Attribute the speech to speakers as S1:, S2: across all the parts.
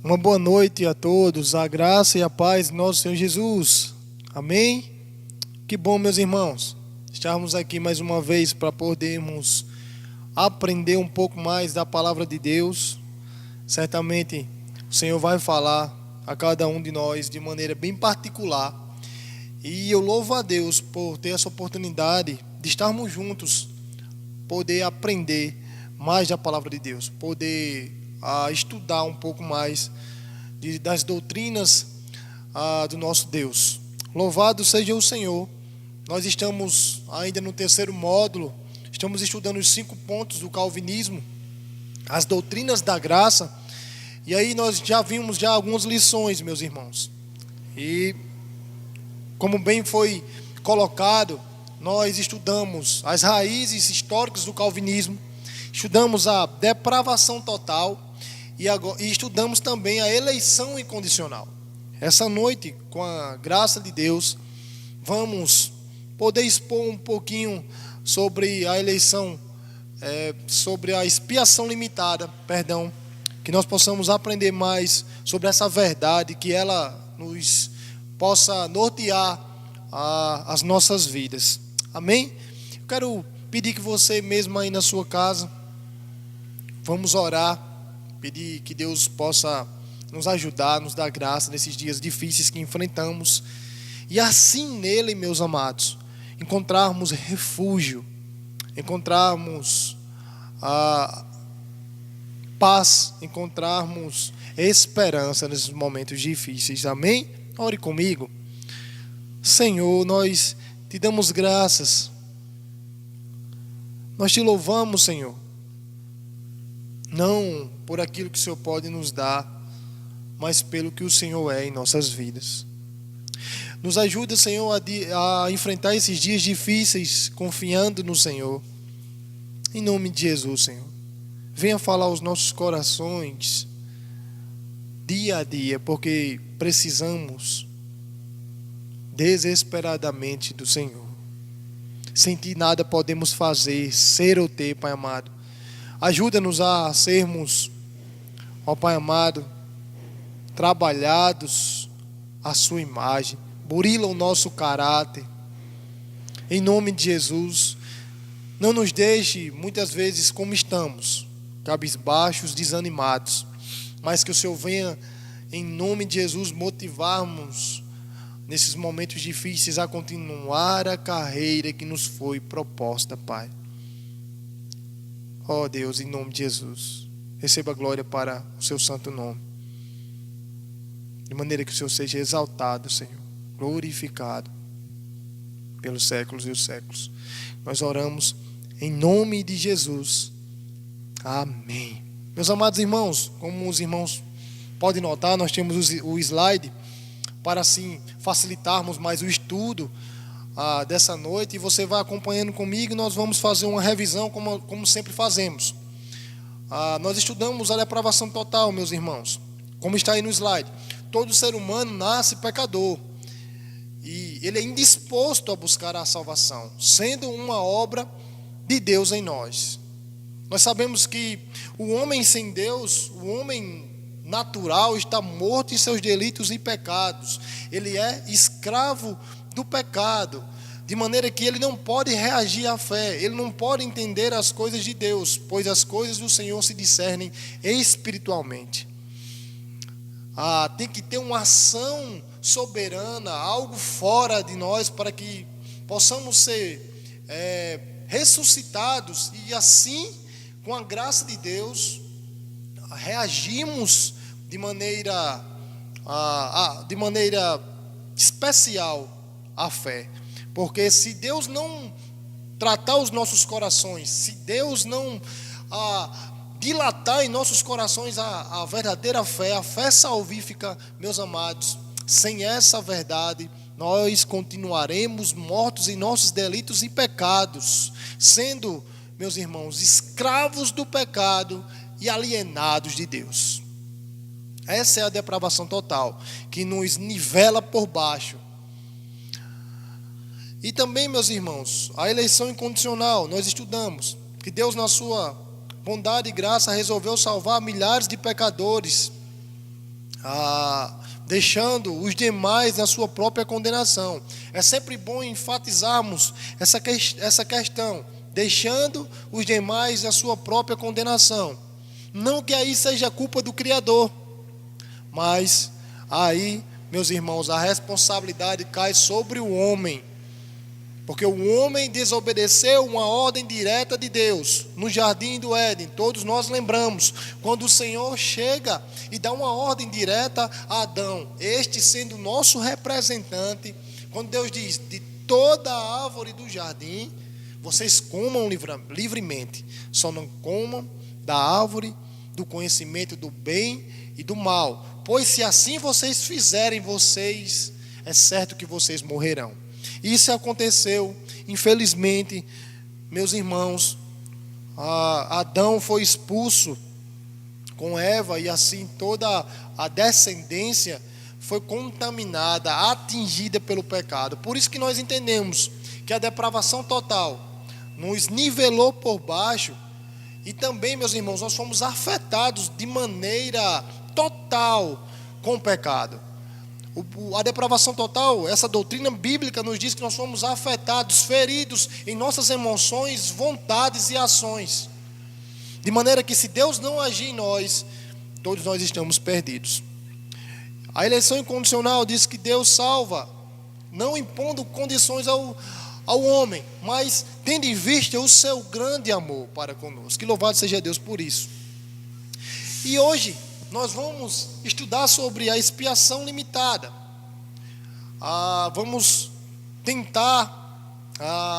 S1: Uma boa noite a todos, a graça e a paz de nosso Senhor Jesus. Amém? Que bom, meus irmãos, estarmos aqui mais uma vez para podermos aprender um pouco mais da palavra de Deus. Certamente o Senhor vai falar a cada um de nós de maneira bem particular. E eu louvo a Deus por ter essa oportunidade de estarmos juntos, poder aprender mais da palavra de Deus, poder estudar um pouco mais das doutrinas do nosso Deus. Louvado seja o Senhor. Nós estamos ainda no terceiro módulo, estamos estudando os 5 pontos do calvinismo, as doutrinas da graça. E aí nós já vimos algumas lições, meus irmãos. E como bem foi colocado, nós estudamos as raízes históricas do calvinismo, estudamos a depravação total e estudamos também a eleição incondicional. Essa noite, com a graça de Deus, vamos poder expor um pouquinho sobre a eleição, sobre a expiação limitada, que nós possamos aprender mais sobre essa verdade, que ela nos possa nortear as nossas vidas. Amém? Eu quero pedir que você mesmo aí na sua casa, vamos orar, pedir que Deus possa nos ajudar, nos dar graça nesses dias difíceis que enfrentamos. E assim nele, meus amados, encontrarmos refúgio, encontrarmos paz, encontrarmos esperança nesses momentos difíceis. Amém? Ore comigo. Senhor, nós te damos graças. Nós te louvamos, Senhor. Não por aquilo que o Senhor pode nos dar, mas pelo que o Senhor é em nossas vidas. Nos ajuda, Senhor, a enfrentar esses dias difíceis, confiando no Senhor. Em nome de Jesus, Senhor. Venha falar aos nossos corações, dia a dia, porque precisamos desesperadamente do Senhor. Sem ti nada podemos fazer, ser ou ter, Pai amado. Ajuda-nos a sermos, ó Pai amado, trabalhados à sua imagem. Burila o nosso caráter. Em nome de Jesus, não nos deixe muitas vezes como estamos, cabisbaixos, desanimados, mas que o Senhor venha, em nome de Jesus, motivarmos nesses momentos difíceis a continuar a carreira que nos foi proposta, Pai. Ó Deus, em nome de Jesus, receba a glória para o seu santo nome, de maneira que o Senhor seja exaltado, Senhor, glorificado pelos séculos e os séculos. Nós oramos em nome de Jesus. Amém. Meus amados irmãos, como os irmãos podem notar, nós temos o slide para assim facilitarmos mais o estudo dessa noite, e você vai acompanhando comigo e nós vamos fazer uma revisão como sempre fazemos. Nós estudamos a depravação total, meus irmãos, como está aí no slide. Todo ser humano nasce pecador e ele é indisposto a buscar a salvação, sendo uma obra de Deus em nós. Nós sabemos que o homem sem Deus, o homem natural, está morto em seus delitos e pecados. Ele é escravo do pecado, de maneira que ele não pode reagir à fé, ele não pode entender as coisas de Deus, pois as coisas do Senhor se discernem espiritualmente. Tem que ter uma ação soberana, algo fora de nós, para que possamos ser ressuscitados, e assim, com a graça de Deus, reagimos de maneira especial à fé. Porque se Deus não tratar os nossos corações, se Deus não dilatar em nossos corações a verdadeira fé, a fé salvífica, meus amados, sem essa verdade, nós continuaremos mortos em nossos delitos e pecados, sendo, meus irmãos, escravos do pecado e alienados de Deus. Essa é a depravação total, que nos nivela por baixo. E também, meus irmãos, a eleição incondicional. Nós estudamos que Deus, na sua bondade e graça, resolveu salvar milhares de pecadores deixando os demais na sua própria condenação. É sempre bom enfatizarmos essa questão, deixando os demais na sua própria condenação. Não que aí seja culpa do Criador, mas aí, meus irmãos, a responsabilidade cai sobre o homem, porque o homem desobedeceu uma ordem direta de Deus no jardim do Éden. Todos nós lembramos quando o Senhor chega e dá uma ordem direta a Adão, este sendo o nosso representante, quando Deus diz: de toda a árvore do jardim vocês comam livremente, só não comam da árvore do conhecimento do bem e do mal, pois se assim vocês fizerem, é certo que vocês morrerão. Isso aconteceu, infelizmente, meus irmãos. Adão foi expulso com Eva, e assim toda a descendência foi contaminada, atingida pelo pecado. Por isso que nós entendemos que a depravação total nos nivelou por baixo, e também, meus irmãos, nós fomos afetados de maneira total com o pecado. A depravação total, essa doutrina bíblica nos diz que nós fomos afetados, feridos em nossas emoções, vontades e ações, de maneira que se Deus não agir em nós, todos nós estamos perdidos. A eleição incondicional diz que Deus salva, não impondo condições ao homem, mas tendo em vista o seu grande amor para conosco. Que louvado seja Deus por isso. E hoje nós vamos estudar sobre a expiação limitada. Vamos tentar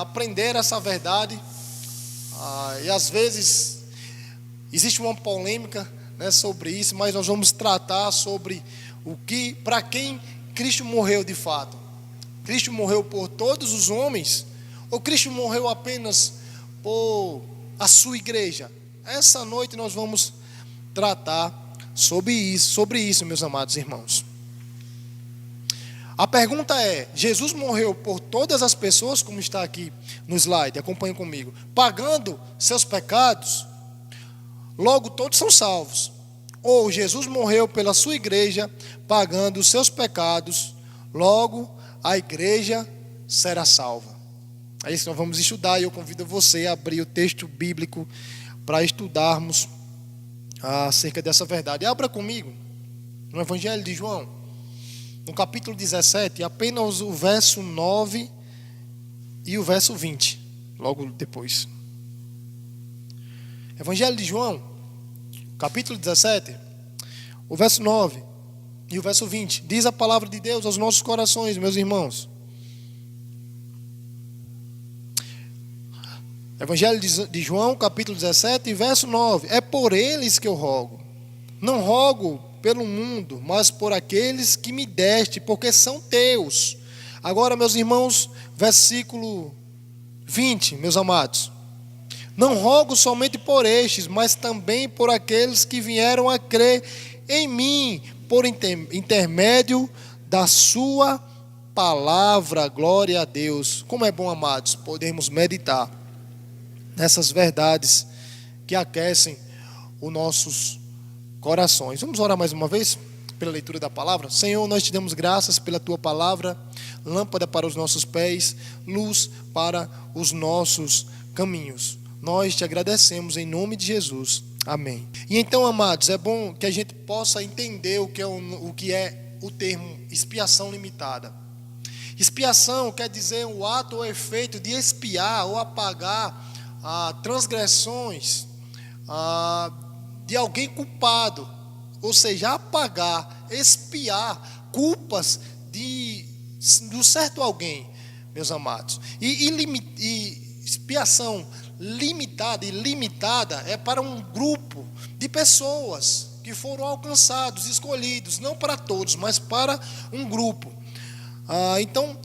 S1: aprender essa verdade. E às vezes existe uma polêmica, né, sobre isso, mas nós vamos tratar sobre para quem Cristo morreu de fato. Cristo morreu por todos os homens, ou Cristo morreu apenas por a sua igreja? Essa noite nós vamos tratar sobre isso, meus amados irmãos. A pergunta é: Jesus morreu por todas as pessoas, como está aqui no slide, acompanhe comigo, pagando seus pecados, logo todos são salvos? Ou Jesus morreu pela sua igreja, pagando os seus pecados, logo a igreja será salva? É isso que nós vamos estudar, e eu convido você a abrir o texto bíblico para estudarmos acerca dessa verdade. Abra comigo no Evangelho de João, no capítulo 17, apenas o verso 9 e o verso 20, logo depois. Evangelho de João, capítulo 17, o verso 9 e o verso 20, diz a palavra de Deus aos nossos corações, meus irmãos. Evangelho de João, capítulo 17, verso 9. É por eles que eu rogo. Não rogo pelo mundo, mas por aqueles que me deste, porque são teus. Agora, meus irmãos, versículo 20, meus amados. Não rogo somente por estes, mas também por aqueles que vieram a crer em mim, por intermédio da sua palavra. Glória a Deus. Como é bom, amados, podermos meditar nessas verdades que aquecem os nossos corações. Vamos orar mais uma vez pela leitura da palavra. Senhor, nós te damos graças pela tua palavra, lâmpada para os nossos pés, luz para os nossos caminhos. Nós te agradecemos em nome de Jesus. Amém. E então, amados, é bom que a gente possa entender o que é o termo expiação limitada. Expiação quer dizer o ato ou efeito de expiar ou apagar transgressões de alguém culpado, ou seja, apagar, expiar culpas de um certo alguém, meus amados. E expiação limitada e limitada é para um grupo de pessoas que foram alcançados, escolhidos, não para todos, mas para um grupo. Então,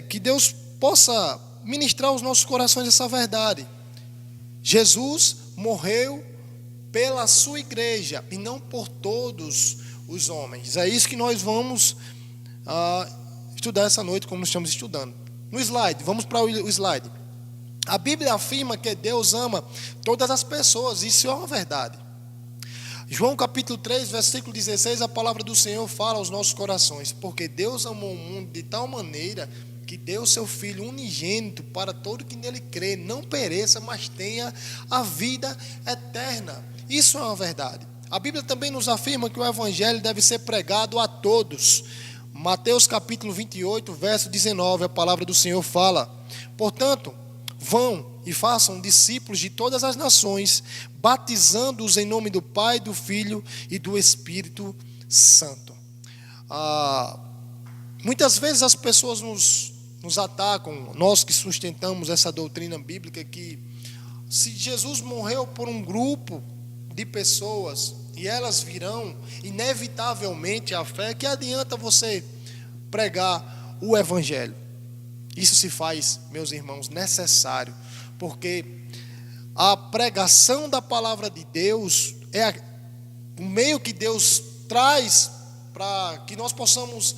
S1: que Deus possa ministrar aos nossos corações essa verdade. Jesus morreu pela sua igreja e não por todos os homens. É isso que nós vamos estudar essa noite, como estamos estudando. No slide, vamos para o slide. A Bíblia afirma que Deus ama todas as pessoas, isso é uma verdade. João capítulo 3, versículo 16, a palavra do Senhor fala aos nossos corações: porque Deus amou o mundo de tal maneira que deu o seu Filho unigênito para todo que nele crê, não pereça, mas tenha a vida eterna. Isso é uma verdade. A Bíblia também nos afirma que o Evangelho deve ser pregado a todos. Mateus capítulo 28, verso 19, a palavra do Senhor fala: portanto, vão e façam discípulos de todas as nações, batizando-os em nome do Pai, do Filho e do Espírito Santo. Muitas vezes as pessoas nos atacam, nós que sustentamos essa doutrina bíblica, que se Jesus morreu por um grupo de pessoas e elas virão inevitavelmente à fé, que adianta você pregar o Evangelho? Isso se faz, meus irmãos, necessário, porque a pregação da palavra de Deus é o meio que Deus traz para que nós possamos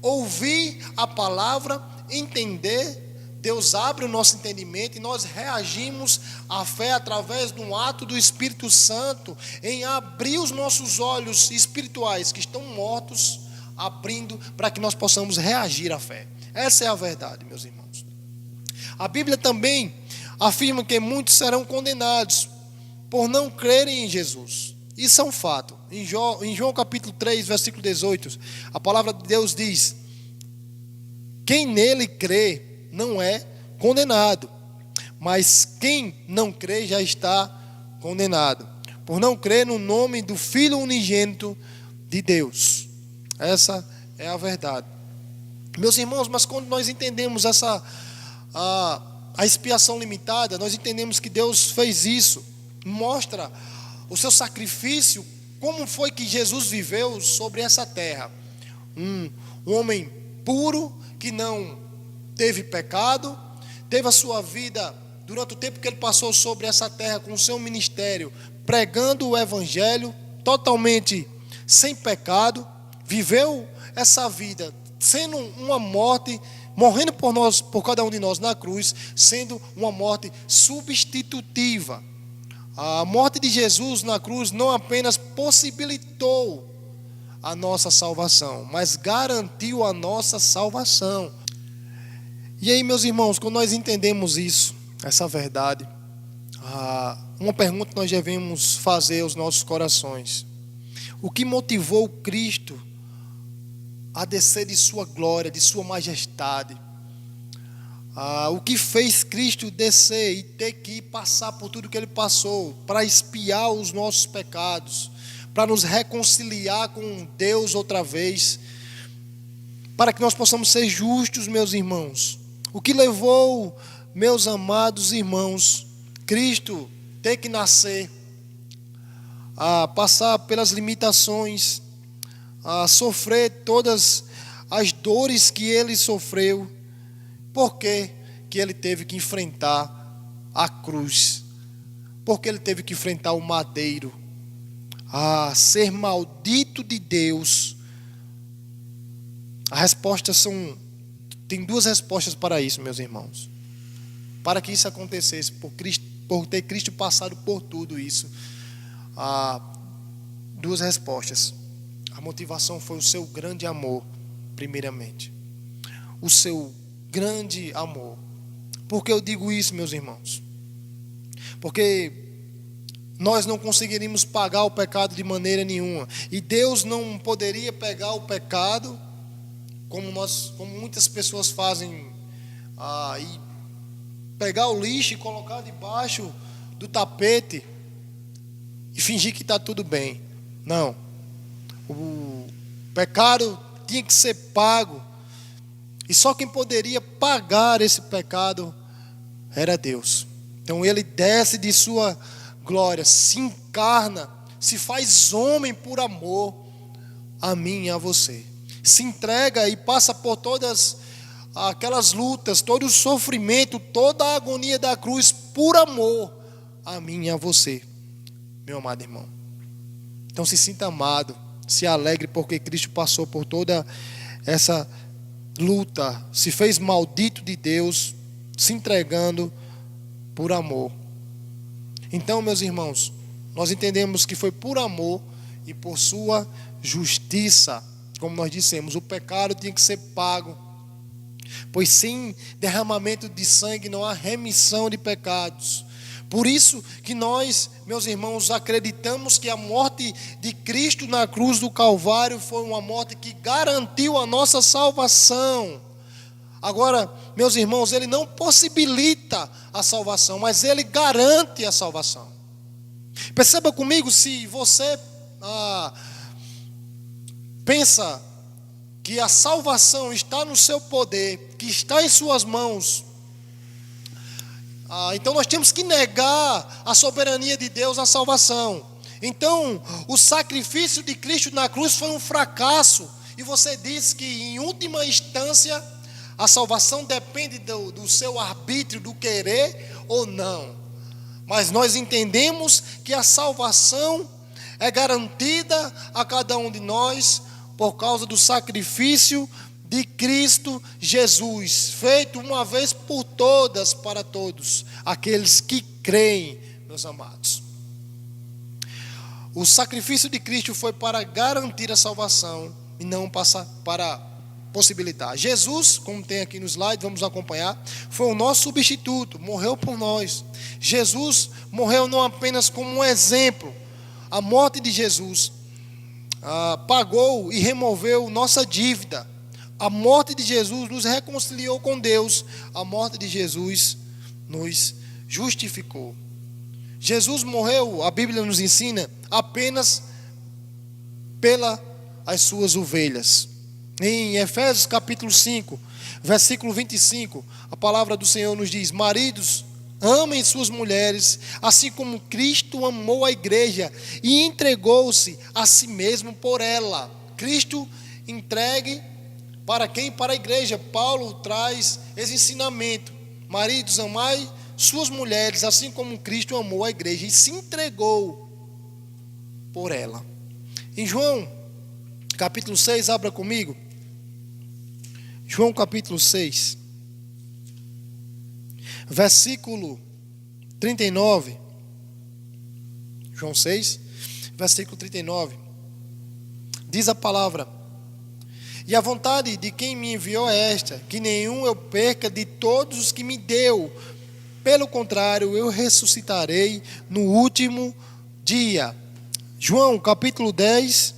S1: ouvir a palavra, entender. Deus abre o nosso entendimento e nós reagimos à fé através de um ato do Espírito Santo em abrir os nossos olhos espirituais que estão mortos, abrindo para que nós possamos reagir à fé. Essa é a verdade, meus irmãos. A Bíblia também afirma que muitos serão condenados por não crerem em Jesus. Isso é um fato. Em João capítulo 3, versículo 18, a palavra de Deus diz: quem nele crê não é condenado, mas quem não crê já está condenado, por não crer no nome do Filho unigênito de Deus. Essa é a verdade. Meus irmãos, mas quando nós entendemos a expiação limitada, nós entendemos que Deus fez isso, mostra o seu sacrifício, como foi que Jesus viveu sobre essa terra. Um homem puro, que não teve pecado, teve a sua vida, durante o tempo que ele passou sobre essa terra com o seu ministério, pregando o Evangelho, totalmente sem pecado, viveu essa vida sendo uma morte, morrendo por nós, por cada um de nós na cruz, sendo uma morte substitutiva. A morte de Jesus na cruz não apenas possibilitou a nossa salvação, mas garantiu a nossa salvação. E aí, meus irmãos, quando nós entendemos isso, essa verdade, uma pergunta que nós devemos fazer aos nossos corações: o que motivou Cristo a descer de sua glória, de sua majestade? O que fez Cristo descer e ter que passar por tudo que ele passou, para expiar os nossos pecados, para nos reconciliar com Deus outra vez, para que nós possamos ser justos, meus irmãos? O que levou, meus amados irmãos, Cristo ter que nascer, a passar pelas limitações, a sofrer todas as dores que ele sofreu? Por que ele teve que enfrentar a cruz? Por que ele teve que enfrentar o madeiro? Ser maldito de Deus. Tem duas respostas para isso, meus irmãos. Para que isso acontecesse, por ter Cristo passado por tudo isso, duas respostas. A motivação foi o seu grande amor, primeiramente. O seu grande amor. Por que eu digo isso, meus irmãos? Porque nós não conseguiríamos pagar o pecado de maneira nenhuma. E Deus não poderia pegar o pecado como muitas pessoas fazem, e pegar o lixo e colocar debaixo do tapete e fingir que está tudo bem. Não. O pecado tinha que ser pago. E só quem poderia pagar esse pecado era Deus. Então ele desce de sua glória, se encarna, se faz homem por amor a mim e a você. Se entrega e passa por todas aquelas lutas, todo o sofrimento, toda a agonia da cruz por amor a mim e a você, meu amado irmão. Então se sinta amado, se alegre, porque Cristo passou por toda essa luta, se fez maldito de Deus, se entregando por amor. Então, meus irmãos, nós entendemos que foi por amor e por sua justiça. Como nós dissemos, o pecado tinha que ser pago, pois sem derramamento de sangue não há remissão de pecados. Por isso que nós, meus irmãos, acreditamos que a morte de Cristo na cruz do Calvário foi uma morte que garantiu a nossa salvação. Agora, meus irmãos, ele não possibilita a salvação, mas ele garante a salvação. Perceba comigo, se você pensa que a salvação está no seu poder, que está em suas mãos, então nós temos que negar a soberania de Deus na salvação. Então, o sacrifício de Cristo na cruz foi um fracasso, e você diz que em última instância a salvação depende do seu arbítrio, do querer ou não. Mas nós entendemos que a salvação é garantida a cada um de nós por causa do sacrifício de Cristo Jesus, feito uma vez por todas para todos aqueles que creem, meus amados. O sacrifício de Cristo foi para garantir a salvação e não para possibilitar. Jesus, como tem aqui no slide, vamos acompanhar, foi o nosso substituto, morreu por nós. Jesus morreu não apenas como um exemplo. A morte de Jesus pagou e removeu nossa dívida. A morte de Jesus nos reconciliou com Deus. A morte de Jesus nos justificou. Jesus morreu, a Bíblia nos ensina, apenas pelas suas ovelhas. Em Efésios capítulo 5, versículo 25, a palavra do Senhor nos diz: maridos, amem suas mulheres, assim como Cristo amou a igreja e entregou-se a si mesmo por ela. Cristo entregue para quem? Para a igreja. Paulo traz esse ensinamento: maridos, amai suas mulheres, assim como Cristo amou a igreja e se entregou por ela. Em João capítulo 6, abra comigo. João capítulo 6, versículo 39. João 6, versículo 39. Diz a palavra: e a vontade de quem me enviou é esta, que nenhum eu perca de todos os que me deu. Pelo contrário, eu ressuscitarei no último dia. João capítulo 10.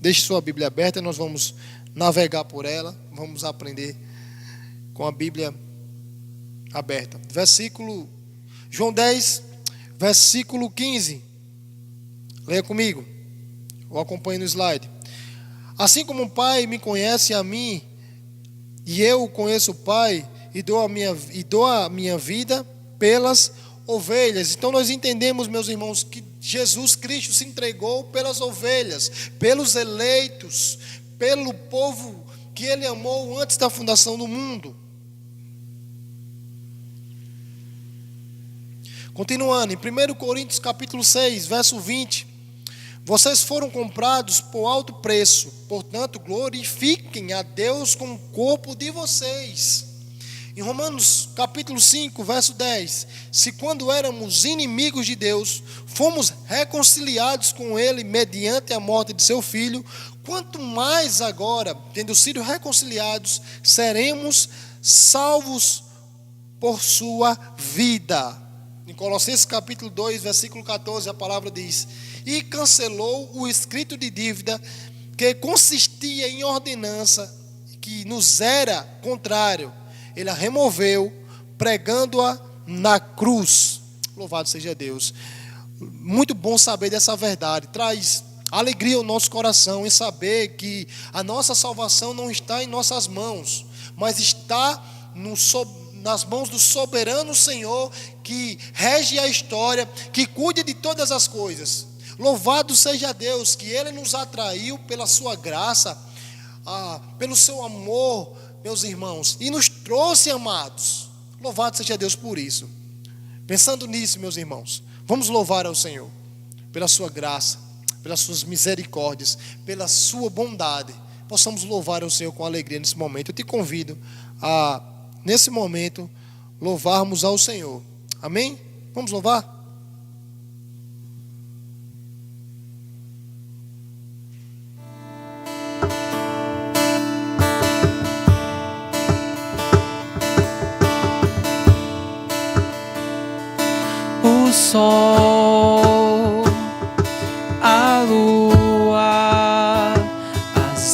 S1: Deixe sua Bíblia aberta, nós vamos navegar por ela, vamos aprender com a Bíblia aberta. João 10, versículo 15. Leia comigo, ou acompanhe no slide. Assim como o Pai me conhece a mim, e eu conheço o Pai, e dou a minha vida pelas ovelhas. Então nós entendemos, meus irmãos, que Jesus Cristo se entregou pelas ovelhas, pelos eleitos, pelo povo que Ele amou antes da fundação do mundo. Continuando, em 1 Coríntios capítulo 6, verso 20: vocês foram comprados por alto preço, portanto glorifiquem a Deus com o corpo de vocês. Em Romanos capítulo 5, verso 10: se quando éramos inimigos de Deus, fomos reconciliados com Ele mediante a morte de seu Filho, quanto mais agora, tendo sido reconciliados, seremos salvos por sua vida. Em Colossenses capítulo 2, versículo 14, a palavra diz: e cancelou o escrito de dívida que consistia em ordenança, que nos era contrário. Ele a removeu, pregando-a na cruz. Louvado seja Deus. Muito bom saber dessa verdade. Traz alegria ao nosso coração em saber que a nossa salvação não está em nossas mãos, mas está nas mãos do soberano Senhor, que rege a história, que cuida de todas as coisas. Louvado seja Deus, que Ele nos atraiu pela sua graça, pelo seu amor, meus irmãos, e nos trouxe amados. Louvado seja Deus por isso. Pensando nisso, meus irmãos, vamos louvar ao Senhor pela sua graça, pelas suas misericórdias, pela sua bondade. Possamos louvar ao Senhor com alegria nesse momento. Eu te convido a, nesse momento, louvarmos ao Senhor. Amém? Vamos louvar?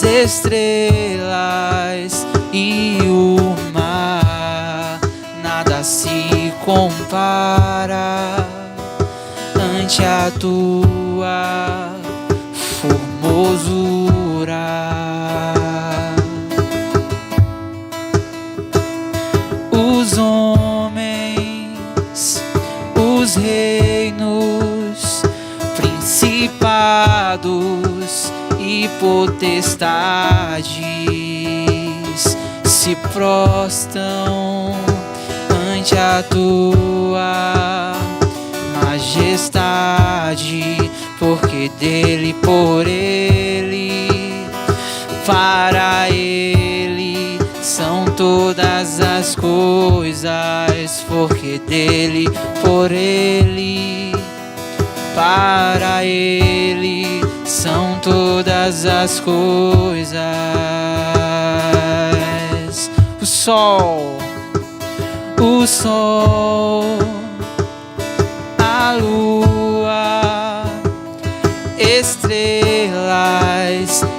S2: as estrelas e o mar, nada se compara ante a tua formosura. Os homens, os reinos, principados e potestades se prostram ante a tua majestade, porque dele, por ele, para ele são todas as coisas, porque dele, por ele, para ele são todas as coisas. O sol, a lua, estrelas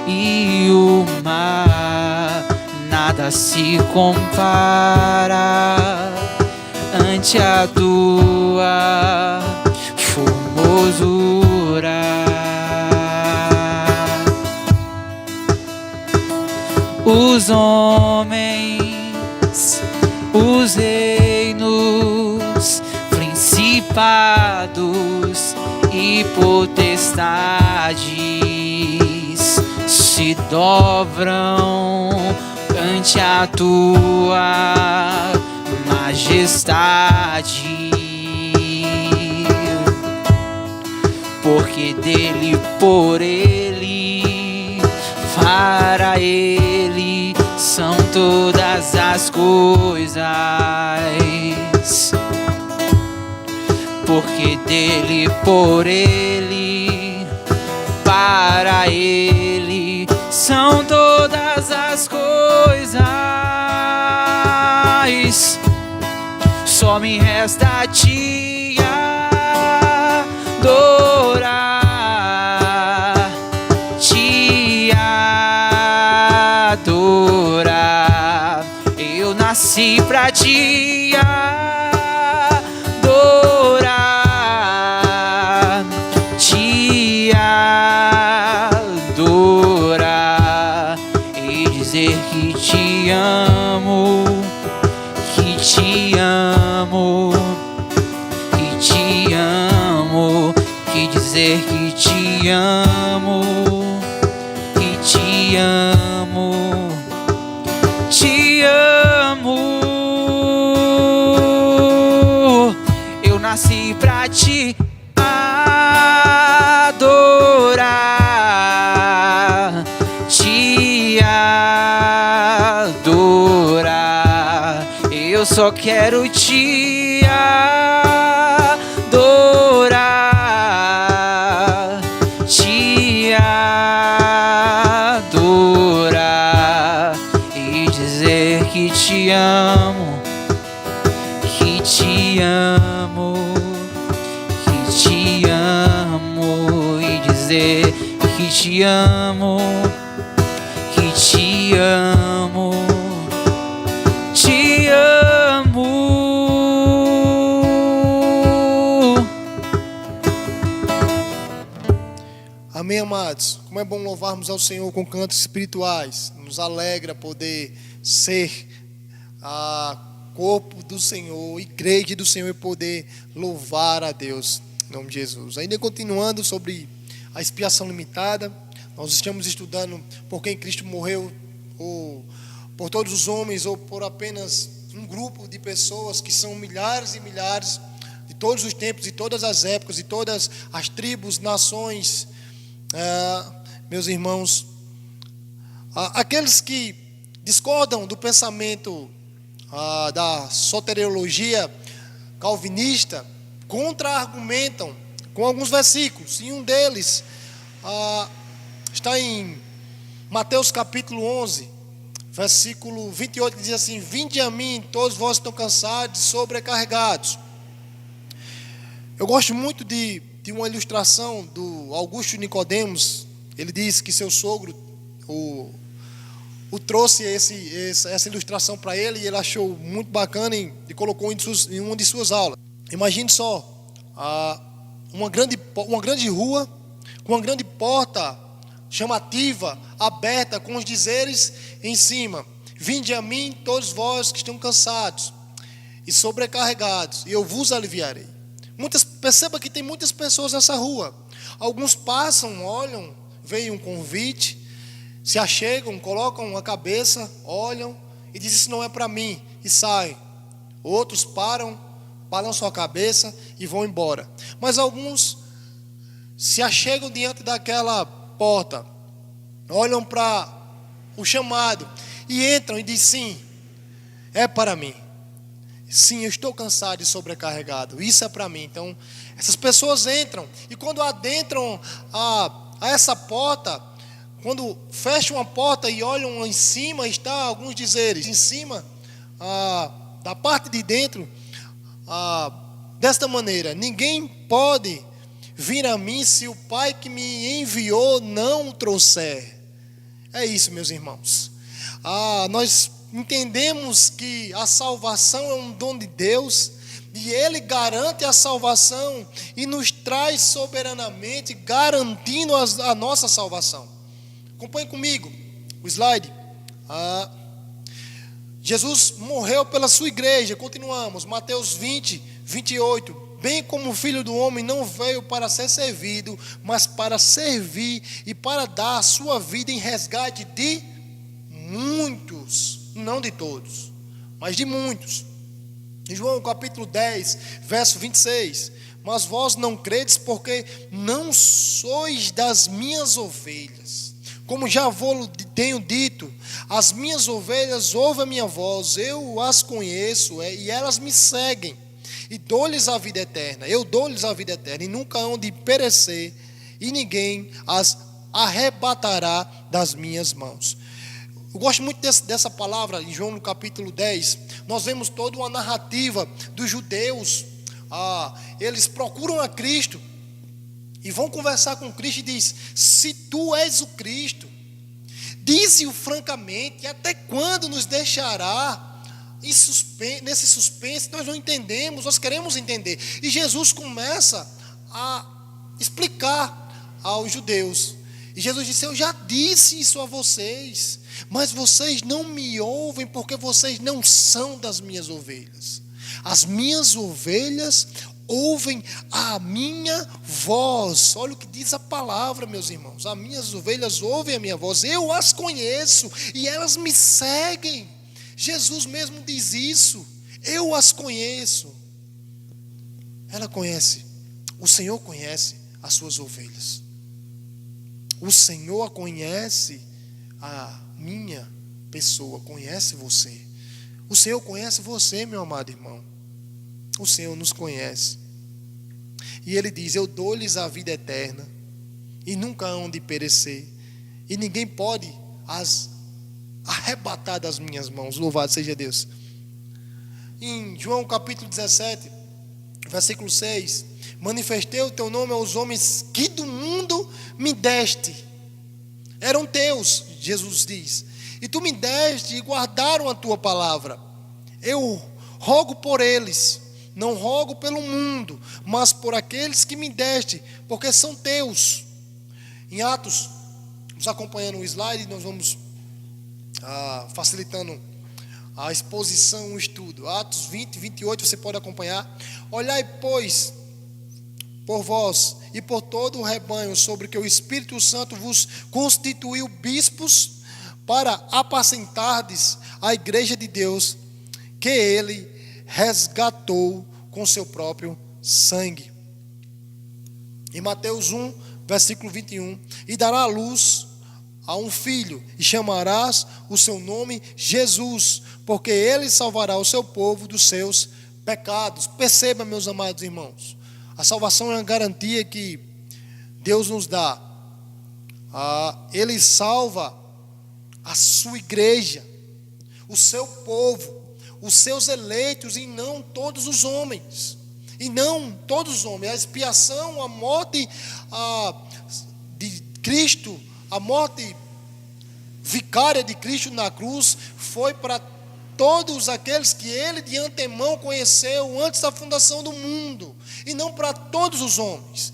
S2: e o mar, nada se compara ante a tua formosura. Os homens, os reinos, principados e potestades se dobram ante a tua majestade, porque dele, por ele, para ele são todas as coisas, porque dele, por ele, para ele são todas as coisas. Só me resta te adorar, te adorar. Eu nasci pra te adorar, te adorar e dizer que te amo, que te amo, que te amo, que dizer que te amo, que te amo, te amo. Eu nasci pra te adorar, te adorar. Eu só quero te adorar, te adorar e dizer que te amo, que te amo, que te amo e dizer que te amo, que te amo, te amo.
S1: Amém, amados? Como é bom louvarmos ao Senhor com cantos espirituais. Nos alegra poder ser corpo do Senhor, igreja do Senhor, e poder louvar a Deus em nome de Jesus. Ainda continuando sobre a expiação limitada, nós estamos estudando por quem Cristo morreu, ou por todos os homens, ou por apenas um grupo de pessoas que são milhares e milhares de todos os tempos, de todas as épocas, de todas as tribos, nações. Meus irmãos, aqueles que discordam do pensamento da soteriologia calvinista contra-argumentam com alguns versículos, e um deles está em Mateus capítulo 11, versículo 28, que diz assim: vinde a mim, todos vós estão cansados e sobrecarregados. Eu gosto muito de uma ilustração do Augusto Nicodemos. Ele diz que seu sogro trouxe essa ilustração para ele e ele achou muito bacana e colocou em uma de suas aulas. Imagine só, uma grande rua com uma grande porta chamativa, aberta, com os dizeres em cima: vinde a mim todos vós que estão cansados e sobrecarregados, e eu vos aliviarei. Perceba que tem muitas pessoas nessa rua. Alguns passam, olham, veem um convite, se achegam, colocam a cabeça, olham e dizem: isso não é para mim, e saem. Outros param, balançam a cabeça e vão embora. Mas alguns se achegam diante daquela porta, olham para o chamado e entram e dizem: sim, é para mim. Sim, eu estou cansado e sobrecarregado, isso é para mim. Então, essas pessoas entram, e quando adentram a essa porta, quando fecham a porta e olham em cima, está alguns dizeres em cima, da parte de dentro, desta maneira: ninguém pode vir a mim se o Pai que me enviou não o trouxer. É isso, meus irmãos. Nós entendemos que a salvação é um dom de Deus, e Ele garante a salvação e nos traz soberanamente, garantindo a nossa salvação. Acompanhe comigo o slide. Jesus morreu pela sua igreja. Continuamos, Mateus 20, 28. Bem como o Filho do Homem não veio para ser servido, mas para servir e para dar a sua vida em resgate de muitos. Não de todos, mas de muitos. Em João capítulo 10, verso 26. Mas vós não credes, porque não sois das minhas ovelhas. Como já vos tenho dito, as minhas ovelhas ouvem a minha voz, eu as conheço e elas me seguem. E dou-lhes a vida eterna, eu dou-lhes a vida eterna, e nunca hão de perecer, e ninguém as arrebatará das minhas mãos. Eu gosto muito dessa palavra. Em João no capítulo 10, nós vemos toda uma narrativa dos judeus. Eles procuram a Cristo e vão conversar com Cristo e diz: se tu és o Cristo, dize-o francamente, até quando nos deixará nesse suspense? Nós não entendemos, nós queremos entender. E Jesus começa a explicar aos judeus. E Jesus disse: eu já disse isso a vocês, mas vocês não me ouvem, porque vocês não são das minhas ovelhas. As minhas ovelhas ouvem a minha voz. Olha o que diz a palavra, meus irmãos. As minhas ovelhas ouvem a minha voz, eu as conheço e elas me seguem. Jesus mesmo diz isso: eu as conheço. Ela conhece, o Senhor conhece as suas ovelhas. O Senhor conhece a minha pessoa, conhece você. O Senhor conhece você, meu amado irmão. O Senhor nos conhece. E Ele diz: eu dou-lhes a vida eterna, e nunca hão de perecer, e ninguém pode as arrebatar das minhas mãos. Louvado seja Deus. Em João capítulo 17, versículo 6: manifestei o teu nome aos homens que do mundo me deste. Eram teus, Jesus diz, e tu me deste e guardaram a tua palavra. Eu rogo por eles, não rogo pelo mundo, mas por aqueles que me deste, porque são teus. Em Atos, nos acompanhando o slide, nós vamos facilitando a exposição, o estudo. Atos 20, 28, você pode acompanhar. Olhai, pois, por vós e por todo o rebanho, sobre que o Espírito Santo vos constituiu bispos, para apacentardes a igreja de Deus, que Ele resgatou com seu próprio sangue. Em Mateus 1, versículo 21, e dará à luz a um filho, e chamarás o seu nome Jesus, porque ele salvará o seu povo dos seus pecados. Perceba, meus amados irmãos, a salvação é uma garantia que Deus nos dá. Ele salva a sua igreja, o seu povo, os seus eleitos, e não todos os homens. E não todos os homens. A expiação, a morte de Cristo, a morte vicária de Cristo na cruz foi para todos aqueles que ele de antemão conheceu antes da fundação do mundo, e não para todos os homens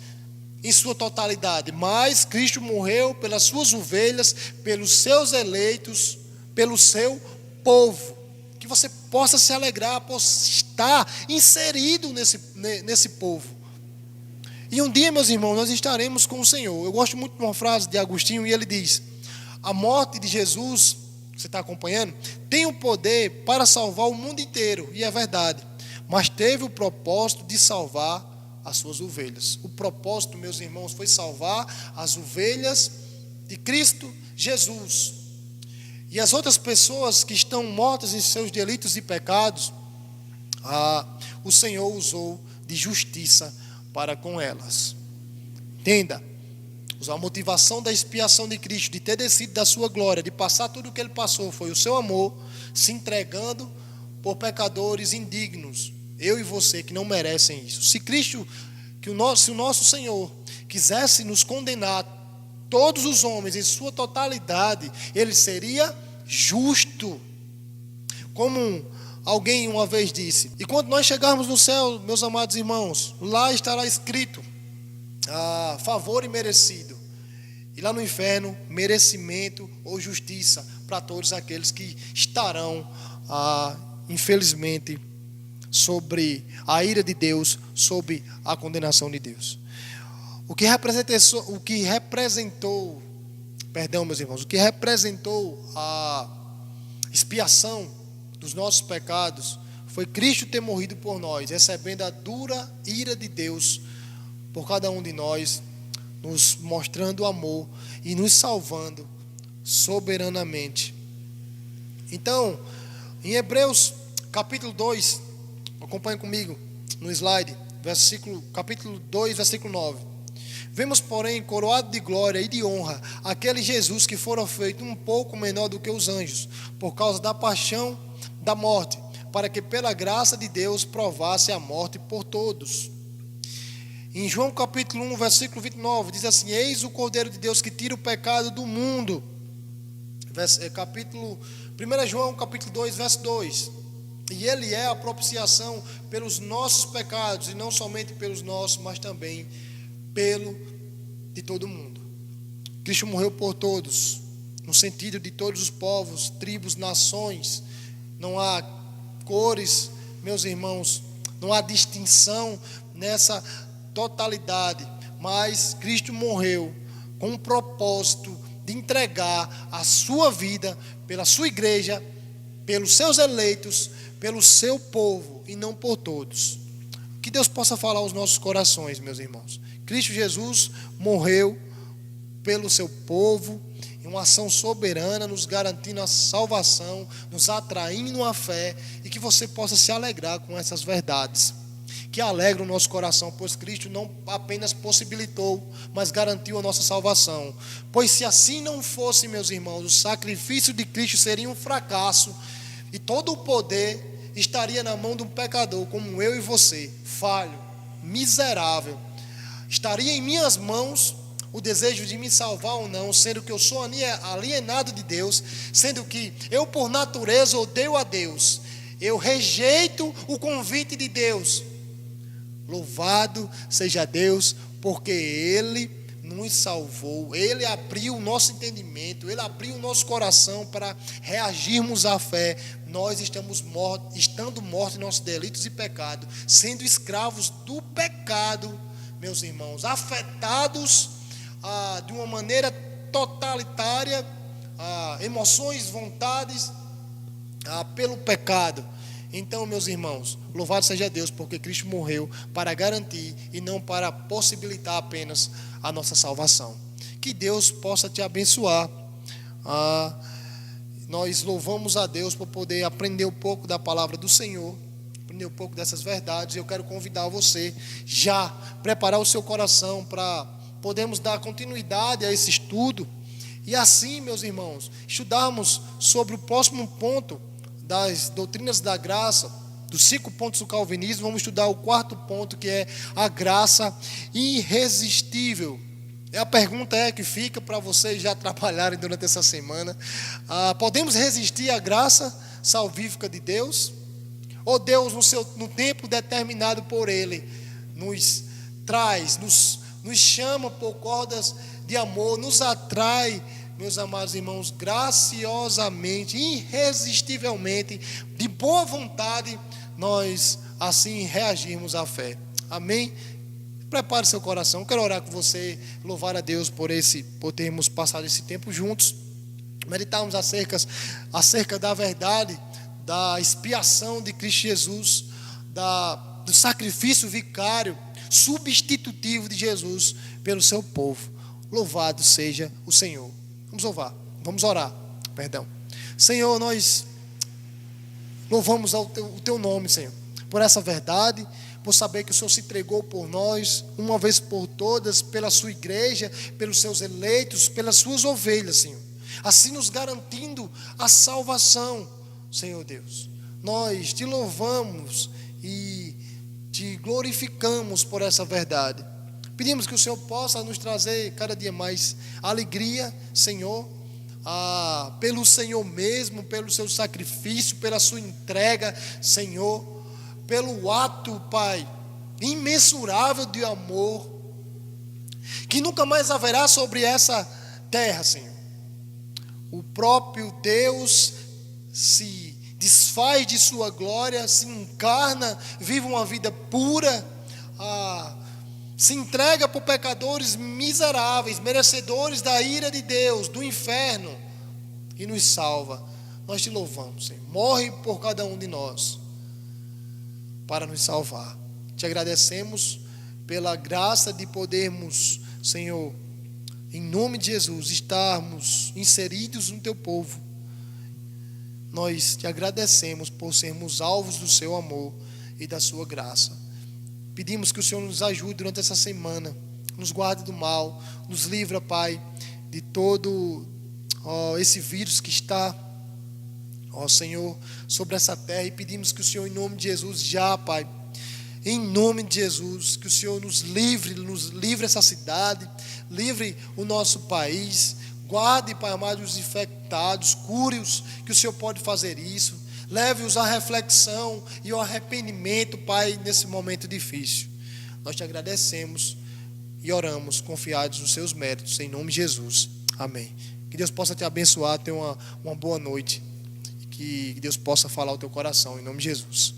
S1: em sua totalidade, mas Cristo morreu pelas suas ovelhas, pelos seus eleitos, pelo seu povo. Que você possa se alegrar por estar inserido nesse povo. E um dia, meus irmãos, nós estaremos com o Senhor. Eu gosto muito de uma frase de Agostinho, e ele diz: a morte de Jesus, você está acompanhando, tem o poder para salvar o mundo inteiro, e é verdade, mas teve o propósito de salvar as suas ovelhas. O propósito, meus irmãos, foi salvar as ovelhas de Cristo Jesus. E as outras pessoas que estão mortas em seus delitos e pecados, o Senhor usou de justiça para com elas. Entenda, a motivação da expiação de Cristo, de ter descido da sua glória, de passar tudo o que ele passou, foi o seu amor, se entregando por pecadores indignos, eu e você, que não merecem isso. Se o nosso Senhor quisesse nos condenar, todos os homens em sua totalidade, ele seria justo. Como alguém uma vez disse, e quando nós chegarmos no céu, meus amados irmãos, lá estará escrito favor e merecido, e lá no inferno, merecimento ou justiça para todos aqueles que estarão, infelizmente, sobre a ira de Deus, sobre a condenação de Deus. O que representou, meus irmãos, o que representou a expiação dos nossos pecados foi Cristo ter morrido por nós, recebendo a dura ira de Deus por cada um de nós, nos mostrando amor e nos salvando soberanamente. Então, em Hebreus capítulo 2, acompanhe comigo no slide, capítulo 2, versículo 9. Vemos, porém, coroado de glória e de honra aquele Jesus que fora feito um pouco menor do que os anjos, por causa da paixão da morte, para que pela graça de Deus provasse a morte por todos. Em João capítulo 1, versículo 29, diz assim: eis o Cordeiro de Deus que tira o pecado do mundo. 1 João capítulo 2, verso 2. E ele é a propiciação pelos nossos pecados, e não somente pelos nossos, mas também de todo mundo. Cristo morreu por todos, no sentido de todos os povos, tribos, nações. Não há cores, meus irmãos, não há distinção nessa totalidade, mas Cristo morreu com o propósito de entregar a sua vida pela sua igreja, pelos seus eleitos, pelo seu povo, e não por todos. Que Deus possa falar aos nossos corações, meus irmãos. Cristo Jesus morreu pelo seu povo, em uma ação soberana, nos garantindo a salvação, nos atraindo à fé, e que você possa se alegrar com essas verdades, que alegram o nosso coração, pois Cristo não apenas possibilitou, mas garantiu a nossa salvação. Pois se assim não fosse, meus irmãos, o sacrifício de Cristo seria um fracasso, e todo o poder estaria na mão de um pecador como eu e você, falho, miserável. Estaria em minhas mãos o desejo de me salvar ou não, sendo que eu sou alienado de Deus, sendo que eu por natureza odeio a Deus, eu rejeito o convite de Deus. Louvado seja Deus, porque Ele nos salvou, Ele abriu o nosso entendimento, Ele abriu o nosso coração para reagirmos à fé. Nós estando mortos em nossos delitos e pecados, sendo escravos do pecado, meus irmãos, afetados de uma maneira totalitária, emoções, vontades, pelo pecado. Então, meus irmãos, louvado seja Deus, porque Cristo morreu para garantir e não para possibilitar apenas a nossa salvação. Que Deus possa te abençoar. Nós louvamos a Deus por poder aprender um pouco da palavra do Senhor, aprender um pouco dessas verdades. Eu quero convidar você já preparar o seu coração para podermos dar continuidade a esse estudo, e assim, meus irmãos, estudarmos sobre o próximo ponto das doutrinas da graça, dos 5 pontos do calvinismo. Vamos estudar o 4º ponto, que é a graça irresistível. E a pergunta que fica para vocês já trabalharem durante essa semana: podemos resistir à graça salvífica de Deus? Ou Deus, no tempo determinado por Ele, nos traz, nos chama por cordas de amor, nos atrai, meus amados irmãos, graciosamente, irresistivelmente, de boa vontade, nós assim reagirmos à fé. Amém? Prepare seu coração. Eu quero orar com você, louvar a Deus por termos passado esse tempo juntos, meditarmos acerca da verdade, da expiação de Cristo Jesus, do sacrifício vicário, substitutivo de Jesus pelo seu povo. Louvado seja o Senhor. Vamos orar. Senhor, nós louvamos o teu nome, Senhor, por essa verdade, por saber que o Senhor se entregou por nós, uma vez por todas, pela sua igreja, pelos seus eleitos, pelas suas ovelhas, Senhor, assim nos garantindo a salvação. Senhor Deus, nós te louvamos e te glorificamos por essa verdade. Pedimos que o Senhor possa nos trazer cada dia mais alegria, Senhor, pelo Senhor mesmo, pelo seu sacrifício, pela sua entrega, Senhor, pelo ato, Pai, imensurável de amor, que nunca mais haverá sobre essa terra, Senhor. O próprio Deus se desfaz de sua glória, se encarna, vive uma vida pura, se entrega por pecadores miseráveis, merecedores da ira de Deus, do inferno, e nos salva. Nós te louvamos, Senhor. Morre por cada um de nós para nos salvar. Te agradecemos pela graça de podermos, Senhor, em nome de Jesus, estarmos inseridos no teu povo. Nós te agradecemos por sermos alvos do seu amor e da sua graça. Pedimos que o Senhor nos ajude durante essa semana, nos guarde do mal, nos livra, Pai, de todo esse vírus que está, Senhor, sobre essa terra. E pedimos que o Senhor, em nome de Jesus, Pai, em nome de Jesus, que o Senhor nos livre essa cidade, livre o nosso país. Guarde, Pai amado, os infectados, cure-os, que o Senhor pode fazer isso. Leve-os à reflexão e ao arrependimento, Pai, nesse momento difícil. Nós te agradecemos e oramos, confiados nos seus méritos, em nome de Jesus. Amém. Que Deus possa te abençoar, tenha uma boa noite. Que Deus possa falar ao teu coração, em nome de Jesus.